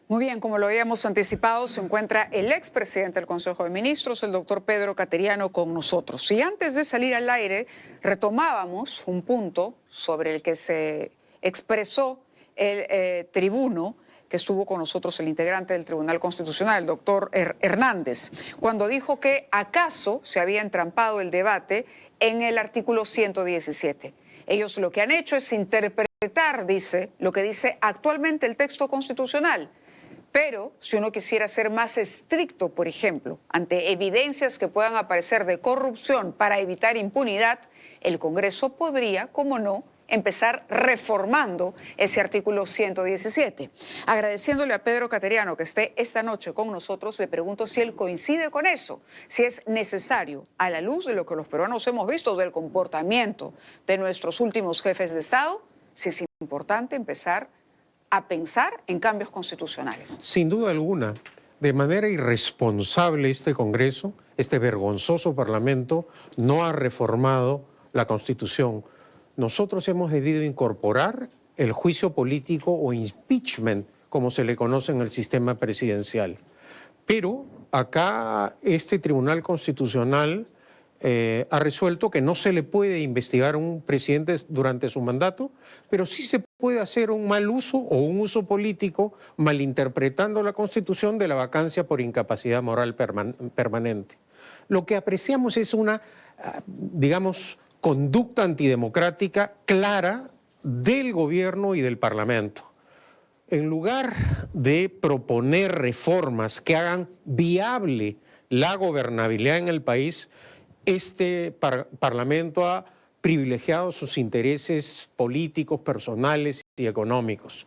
Muy bien, como lo habíamos anticipado, se encuentra el expresidente del Consejo de Ministros, el doctor Pedro Cateriano, con nosotros. Y antes de salir al aire, retomábamos un punto sobre el que se expresó el tribuno que estuvo con nosotros, el integrante del Tribunal Constitucional, el doctor Hernández, cuando dijo que acaso se había entrampado el debate en el artículo 117. Ellos lo que han hecho es interpretar, dice, lo que dice actualmente el texto constitucional. Pero si uno quisiera ser más estricto, por ejemplo, ante evidencias que puedan aparecer de corrupción para evitar impunidad, el Congreso podría, como no, empezar reformando ese artículo 117. Agradeciéndole a Pedro Cateriano que esté esta noche con nosotros, le pregunto si él coincide con eso, si es necesario, a la luz de lo que los peruanos hemos visto del comportamiento de nuestros últimos jefes de Estado, si es importante empezar a pensar en cambios constitucionales. Sin duda alguna, de manera irresponsable este Congreso, este vergonzoso Parlamento, no ha reformado la Constitución. Nosotros hemos debido incorporar el juicio político o impeachment, como se le conoce en el sistema presidencial. Pero acá este Tribunal Constitucional ha resuelto que no se le puede investigar a un presidente durante su mandato, pero sí se puede hacer un mal uso o un uso político malinterpretando la Constitución de la vacancia por incapacidad moral permanente. Lo que apreciamos es una, digamos, conducta antidemocrática clara del gobierno y del Parlamento. En lugar de proponer reformas que hagan viable la gobernabilidad en el país, este Parlamento ha privilegiado sus intereses políticos, personales y económicos.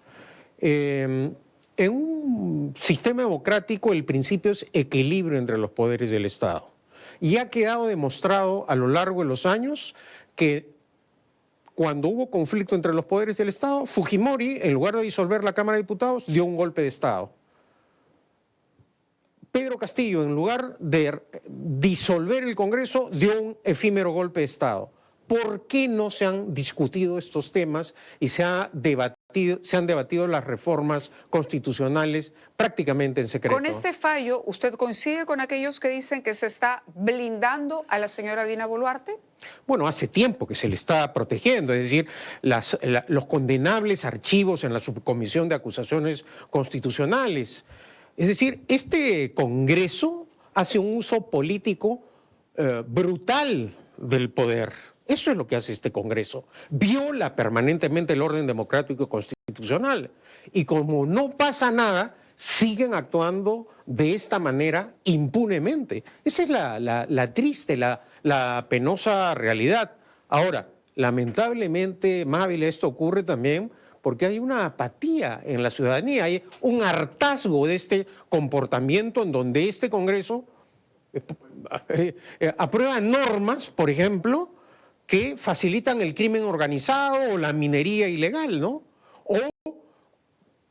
En un sistema democrático el principio es equilibrio entre los poderes del Estado. Y ha quedado demostrado a lo largo de los años que cuando hubo conflicto entre los poderes del Estado, Fujimori, en lugar de disolver la Cámara de Diputados, dio un golpe de Estado. Pedro Castillo, en lugar de disolver el Congreso, dio un efímero golpe de Estado. ¿Por qué no se han discutido estos temas y se han debatido las reformas constitucionales prácticamente en secreto? Con este fallo, ¿usted coincide con aquellos que dicen que se está blindando a la señora Dina Boluarte? Bueno, hace tiempo que se le está protegiendo, es decir, los condenables archivos en la Subcomisión de Acusaciones Constitucionales. Es decir, este Congreso hace un uso político brutal del poder. Eso es lo que hace este Congreso. Viola permanentemente el orden democrático y constitucional. Y como no pasa nada, siguen actuando de esta manera impunemente. Esa es la triste, la penosa realidad. Ahora, lamentablemente, Mávila, esto ocurre también porque hay una apatía en la ciudadanía, hay un hartazgo de este comportamiento en donde este Congreso aprueba normas, por ejemplo, que facilitan el crimen organizado o la minería ilegal, ¿no? O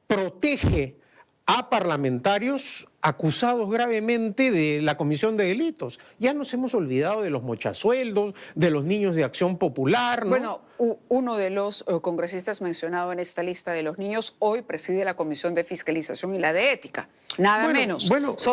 protege a parlamentarios acusados gravemente de la comisión de delitos. Ya nos hemos olvidado de los mochasueldos, de los niños de Acción Popular, ¿no? Bueno, uno de los congresistas mencionado en esta lista de los niños hoy preside la Comisión de Fiscalización y la de Ética. Nada menos.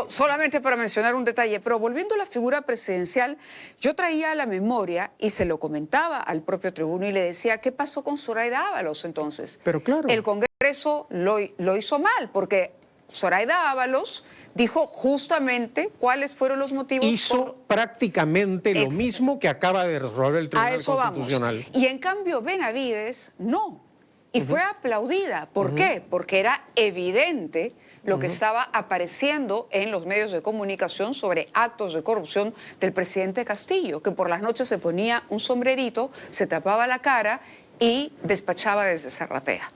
Solamente para mencionar un detalle. Pero volviendo a la figura presidencial, yo traía a la memoria y se lo comentaba al propio tribuno y le decía, ¿qué pasó con Zoraida Ábalos entonces? Pero claro. El Congreso lo hizo mal porque Zoraida Ábalos dijo justamente cuáles fueron los motivos. Hizo prácticamente lo mismo que acaba de resolver el Tribunal Constitucional. Vamos. Y en cambio Benavides no. Y fue aplaudida. ¿Por qué? Porque era evidente lo que estaba apareciendo en los medios de comunicación sobre actos de corrupción del presidente Castillo, que por las noches se ponía un sombrerito, se tapaba la cara y despachaba desde Zarratea.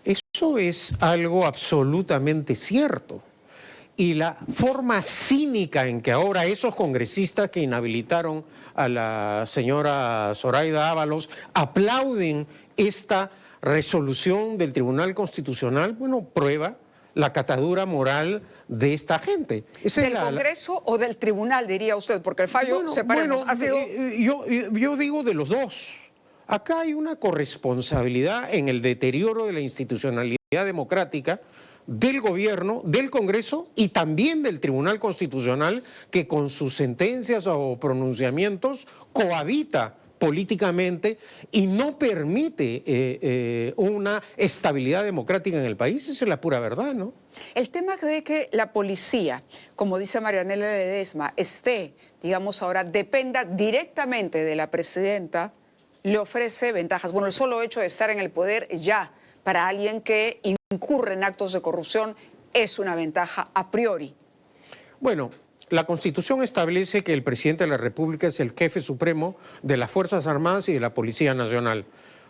Eso es algo absolutamente cierto. Y la forma cínica en que ahora esos congresistas que inhabilitaron a la señora Zoraida Ábalos aplauden esta resolución del Tribunal Constitucional, bueno, prueba la catadura moral de esta gente. ¿Del Congreso o del Tribunal, diría usted? Porque el fallo, separemos, ha sido... Yo digo de los dos. Acá hay una corresponsabilidad en el deterioro de la institucionalidad democrática del gobierno, del Congreso y también del Tribunal Constitucional, que con sus sentencias o pronunciamientos cohabita políticamente y no permite una estabilidad democrática en el país. Esa es la pura verdad, ¿no? El tema de que la policía, como dice Marianela Ledesma, digamos ahora, dependa directamente de la presidenta, le ofrece ventajas. Bueno, el solo hecho de estar en el poder ya para alguien que incurre en actos de corrupción es una ventaja a priori. Bueno, la Constitución establece que el presidente de la República es el jefe supremo de las Fuerzas Armadas y de la Policía Nacional.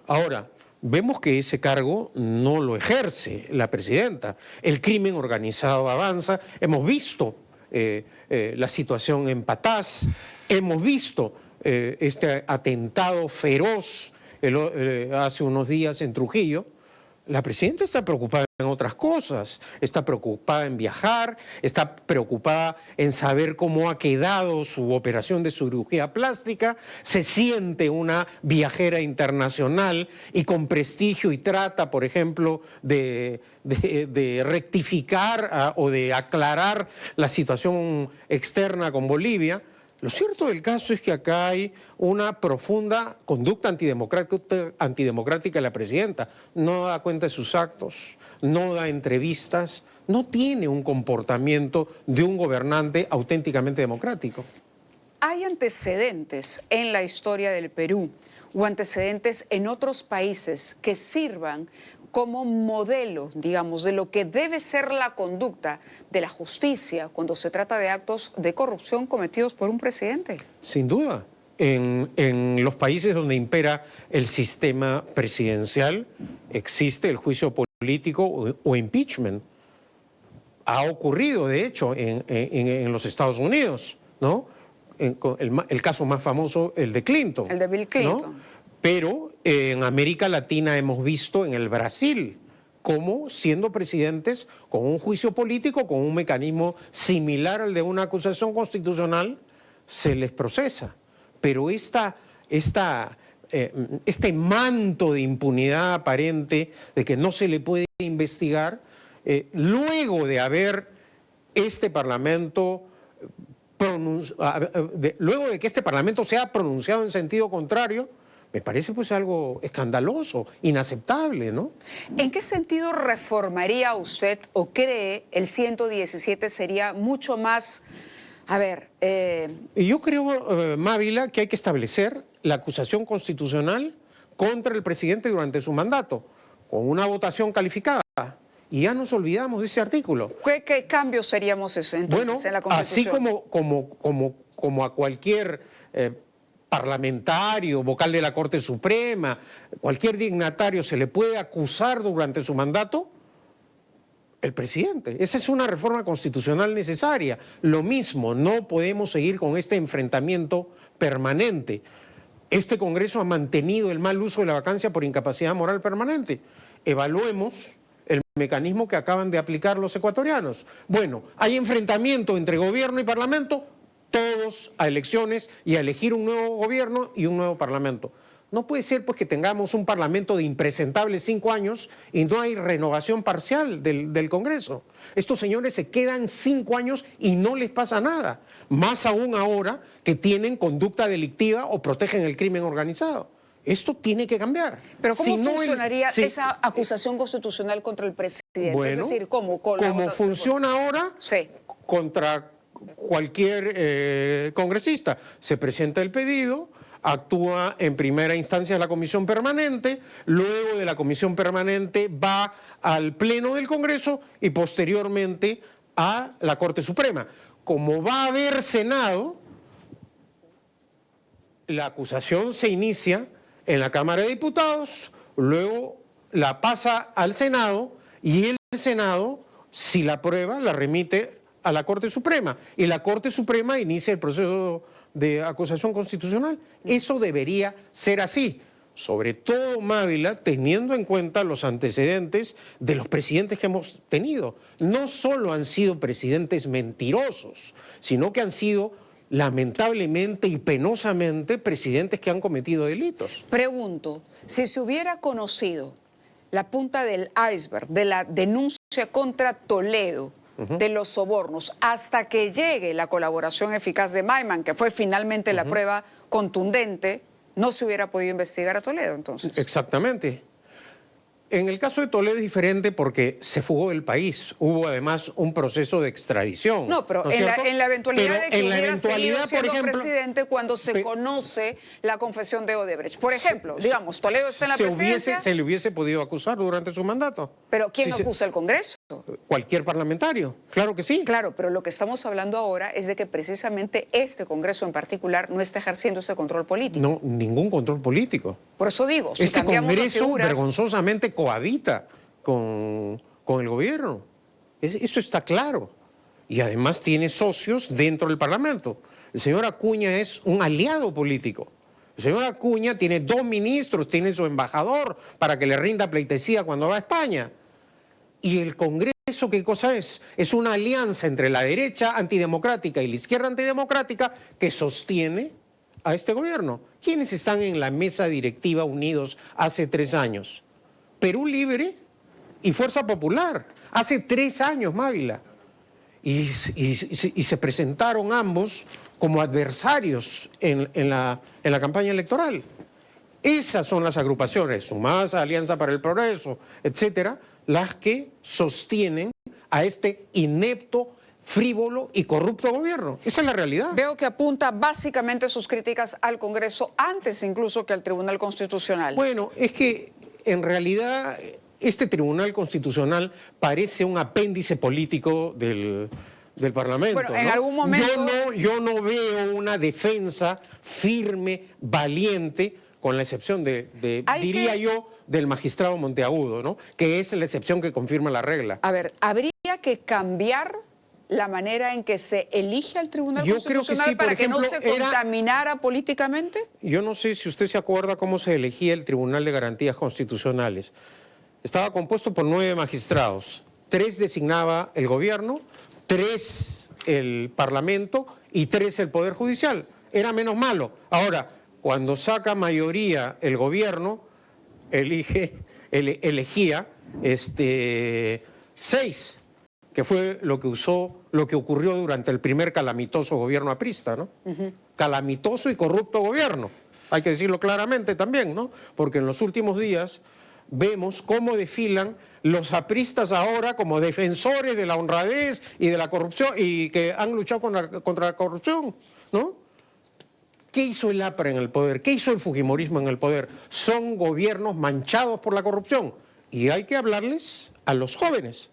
Ahora, vemos que ese cargo no lo ejerce la presidenta. El crimen organizado avanza. Hemos visto la situación en Patás, hemos visto este atentado feroz hace unos días en Trujillo. La presidenta está preocupada en otras cosas, está preocupada en viajar, está preocupada en saber cómo ha quedado su operación de cirugía plástica, se siente una viajera internacional y con prestigio y trata, por ejemplo, de rectificar o de aclarar la situación externa con Bolivia. Lo cierto del caso es que acá hay una profunda conducta antidemocrática de la presidenta. No da cuenta de sus actos, no da entrevistas, no tiene un comportamiento de un gobernante auténticamente democrático. ¿Hay antecedentes en la historia del Perú o antecedentes en otros países que sirvan como modelo, digamos, de lo que debe ser la conducta de la justicia cuando se trata de actos de corrupción cometidos por un presidente? Sin duda. En los países donde impera el sistema presidencial existe el juicio político o impeachment. Ha ocurrido, de hecho, en los Estados Unidos, ¿no? El caso más famoso, el de Clinton. El de Bill Clinton. ¿No? Pero en América Latina hemos visto en el Brasil cómo siendo presidentes con un juicio político, con un mecanismo similar al de una acusación constitucional, se les procesa. Pero este manto de impunidad aparente, de que no se le puede investigar, luego de haber este Parlamento luego de que este Parlamento se ha pronunciado en sentido contrario, me parece pues algo escandaloso, inaceptable, ¿no? ¿En qué sentido reformaría usted o cree el 117 sería mucho más... Yo creo, Mávila, que hay que establecer la acusación constitucional contra el presidente durante su mandato, con una votación calificada. Y ya nos olvidamos de ese artículo. ¿Qué cambios seríamos eso entonces en la Constitución? Así como a cualquier parlamentario, vocal de la Corte Suprema, cualquier dignatario se le puede acusar durante su mandato, el presidente. Esa es una reforma constitucional necesaria. Lo mismo, no podemos seguir con este enfrentamiento permanente. Este Congreso ha mantenido el mal uso de la vacancia por incapacidad moral permanente. Evaluemos el mecanismo que acaban de aplicar los ecuatorianos. Bueno, hay enfrentamiento entre gobierno y parlamento, todos a elecciones y a elegir un nuevo gobierno y un nuevo parlamento. No puede ser pues que tengamos un parlamento de impresentables 5 años y no hay renovación parcial del Congreso. Estos señores se quedan 5 años y no les pasa nada. Más aún ahora que tienen conducta delictiva o protegen el crimen organizado. Esto tiene que cambiar. Pero ¿cómo funcionaría esa acusación constitucional contra el presidente? Bueno, es decir, ¿cómo funciona ahora contra cualquier congresista. Se presenta el pedido, actúa en primera instancia la comisión permanente, luego de la comisión permanente va al Pleno del Congreso y posteriormente a la Corte Suprema. Como va a haber Senado, la acusación se inicia en la Cámara de Diputados, luego la pasa al Senado y el Senado, si la aprueba, la remite a la Corte Suprema y la Corte Suprema inicia el proceso de acusación constitucional. Eso debería ser así, sobre todo, Mávila, teniendo en cuenta los antecedentes de los presidentes que hemos tenido. No solo han sido presidentes mentirosos, sino que han sido lamentablemente y penosamente, presidentes que han cometido delitos. Pregunto, si se hubiera conocido la punta del iceberg de la denuncia contra Toledo, de los sobornos, hasta que llegue la colaboración eficaz de Maiman, que fue finalmente la prueba contundente, no se hubiera podido investigar a Toledo, entonces. Exactamente. En el caso de Toledo es diferente porque se fugó del país. Hubo además un proceso de extradición. No, pero ¿no es en cierto? la eventualidad Pero de que en la hubiera seguido eventualidad, siendo por ejemplo, presidente cuando se conoce la confesión de Odebrecht. Por ejemplo, digamos, Toledo está en la presidencia. Se le hubiese podido acusar durante su mandato. ¿Pero quién Sí, acusa al Congreso? Cualquier parlamentario, claro que sí. Claro, pero lo que estamos hablando ahora es de que precisamente este Congreso en particular no está ejerciendo ese control político. No, ningún control político. Por eso digo, si Este cambiamos las Congreso figuras... vergonzosamente cohabita con el gobierno. Eso está claro. Y además tiene socios dentro del Parlamento. El señor Acuña es un aliado político. El señor Acuña tiene 2 ministros, tiene su embajador para que le rinda pleitesía cuando va a España. Y el Congreso, ¿qué cosa es? Es una alianza entre la derecha antidemocrática y la izquierda antidemocrática que sostiene a este gobierno. ¿Quiénes están en la mesa directiva unidos hace 3 años? Perú Libre y Fuerza Popular. Hace 3 años, Mávila. Y se presentaron ambos como adversarios en la campaña electoral. Esas son las agrupaciones, sumadas a Alianza para el Progreso, etcétera, las que sostienen a este inepto, frívolo y corrupto gobierno. Esa es la realidad. Veo que apunta básicamente sus críticas al Congreso antes incluso que al Tribunal Constitucional. Bueno, es que en realidad este Tribunal Constitucional parece un apéndice político del Parlamento. Bueno, en ¿no? algún momento... Yo no veo una defensa firme, valiente, con la excepción diría yo, del magistrado Monteagudo, ¿no? Que es la excepción que confirma la regla. A ver, ¿habría que cambiar la manera en que se elige al Tribunal Constitucional sí, para ejemplo, que no se contaminara políticamente? Yo no sé si usted se acuerda cómo se elegía el Tribunal de Garantías Constitucionales. Estaba compuesto por 9 magistrados. 3 designaba el gobierno, 3 el Parlamento y 3 el Poder Judicial. Era menos malo. Ahora, cuando saca mayoría el gobierno, elegía 6, que fue lo que ocurrió durante el primer calamitoso gobierno aprista, ¿no? Calamitoso y corrupto gobierno, hay que decirlo claramente también, ¿no? Porque en los últimos días vemos cómo desfilan los apristas ahora como defensores de la honradez y de la corrupción y que han luchado contra la corrupción, ¿no? ¿Qué hizo el APRA en el poder? ¿Qué hizo el fujimorismo en el poder? Son gobiernos manchados por la corrupción. Y hay que hablarles a los jóvenes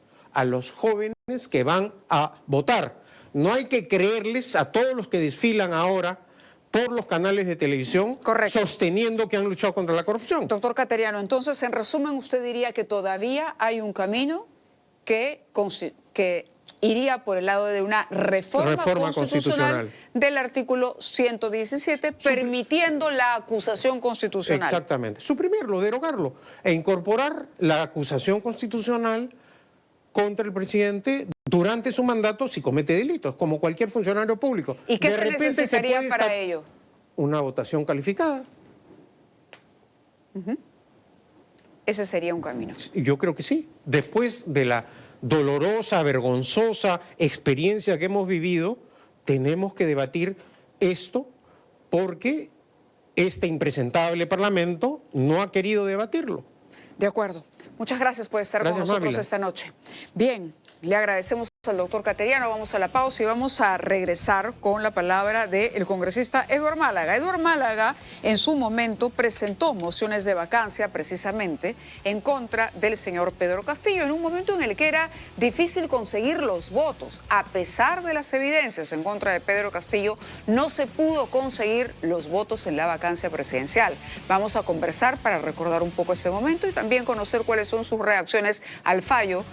que van a votar. No hay que creerles a todos los que desfilan ahora por los canales de televisión. Correcto. Sosteniendo que han luchado contra la corrupción. Doctor Cateriano, entonces, en resumen, usted diría que todavía hay un camino que iría por el lado de una reforma constitucional del artículo 117, permitiendo la acusación constitucional. Exactamente. Suprimirlo, derogarlo e incorporar la acusación constitucional contra el presidente durante su mandato si comete delitos, como cualquier funcionario público. ¿Y qué se necesitaría para ello? Una votación calificada. Ese sería un camino. Yo creo que sí. Después de la dolorosa, vergonzosa experiencia que hemos vivido, tenemos que debatir esto porque este impresentable Parlamento no ha querido debatirlo. De acuerdo. Muchas gracias por estar con nosotros, Mávila, esta noche. Bien, le agradecemos al doctor Cateriano. Vamos a la pausa y vamos a regresar con la palabra del congresista Eduardo Málaga. Eduardo Málaga en su momento presentó mociones de vacancia precisamente en contra del señor Pedro Castillo, en un momento en el que era difícil conseguir los votos. A pesar de las evidencias en contra de Pedro Castillo, no se pudo conseguir los votos en la vacancia presidencial. Vamos a conversar para recordar un poco ese momento y también conocer cuáles son sus reacciones al fallo